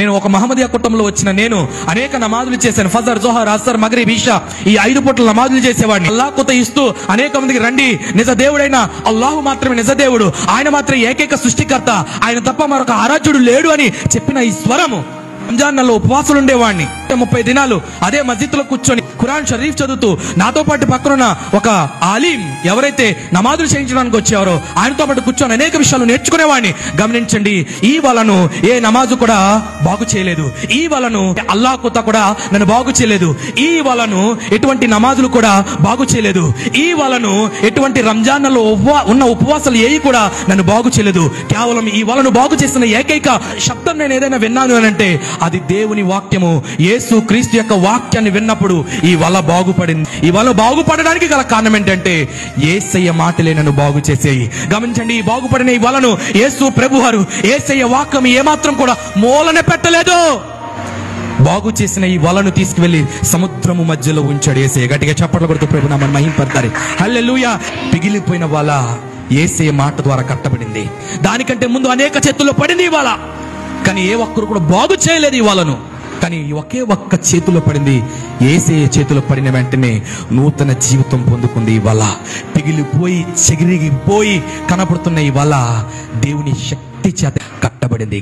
నేను ఒక మహమ్మదియా కుటుంబంలో వచ్చిన నేను అనేక నమాజులు చేశాను. ఫజర్, జోహర్, అసర్, మగ్రిబ్, ఇషా ఈ 5 పూటల నమాజులు చేసేవాడిని. అల్లాహ్ కొత్త ఇస్తూ అనేక మందికి రండి, నిజ దేవుడైన అల్లాహు మాత్రమే నిజ దేవుడు, ఆయన మాత్రమే ఏకైక సృష్టికర్త, ఆయన తప్ప మరొక ఆరాధ్యుడు లేడు అని చెప్పిన ఈ స్వరము. రంజాన్ నెలలో ఉపవాసాలు ఉండేవాడిని. 30 దినాలు అదే మస్జిద్ లో కూర్చొని ఖురాన్ షరీఫ్ చదువుతూ నాతో పాటు పక్కనున్న ఒక ఆలీం ఎవరైతే నమాజులు చేయించడానికి వచ్చేవారో ఆయనతో పాటు కూర్చొని అనేక విషయాలు నేర్చుకునేవాడిని. గమనించండి, ఈ వలను ఏ నమాజు కూడా బాగు చేయలేదు. ఈ వలను అల్లాహ్ కొత్త కూడా నన్ను బాగు చేయలేదు. ఈ వలను ఎటువంటి నమాజులు కూడా బాగు చేయలేదు. ఈ వలను ఎటువంటి రంజాన్ నెలలో ఉన్న ఉపవాసాలు ఏవి కూడా నన్ను బాగు చేయలేదు. కేవలం ఈ వలను బాగు చేసిన ఏకైక శబ్దం నేను ఏదైనా విన్నాను అని అంటే అది దేవుని వాక్యము. యేసు క్రీస్తు యొక్క వాక్యాన్ని విన్నప్పుడు ఈ వల బాగుపడింది. ఈ వల బాగుపడడానికి గల కారణం ఏంటంటే యేసయ్య మాటలే నన్ను బాగు చేసేయి. గమనించండి, ఈ బాగుపడిన ఈ వలను యేసు ప్రభువారు యేసయ్య వాక్యం ఏమాత్రం కూడా మూలన పెట్టలేదు. బాగు చేసిన ఈ వలను తీసుకువెళ్లి సముద్రము మధ్యలో ఉంచాడు యేసయ్య. గట్టిగా చప్పట్లు కొడుతూ ప్రభు నామమున మహిమపడతారు. హల్లెలూయా. పిగిలిపోయిన వల యేసయ్య మాట ద్వారా కట్టబడింది. దానికంటే ముందు అనేక చేతుల్లో పడింది ఈ వల, కానీ ఏ ఒక్కరు కూడా బాగు చేయలేదు ఈ వలను. కానీ ఒకే ఒక్క చేతిలో పడింది. యేసయ్య చేతిలో పడిన వెంటనే నూతన జీవితం పొందుకుంది ఈ వల. పిగిలిపోయి చెగిరిగిపోయి కనపడుతున్న ఈ వల దేవుని శక్తి చేత కట్టబడింది.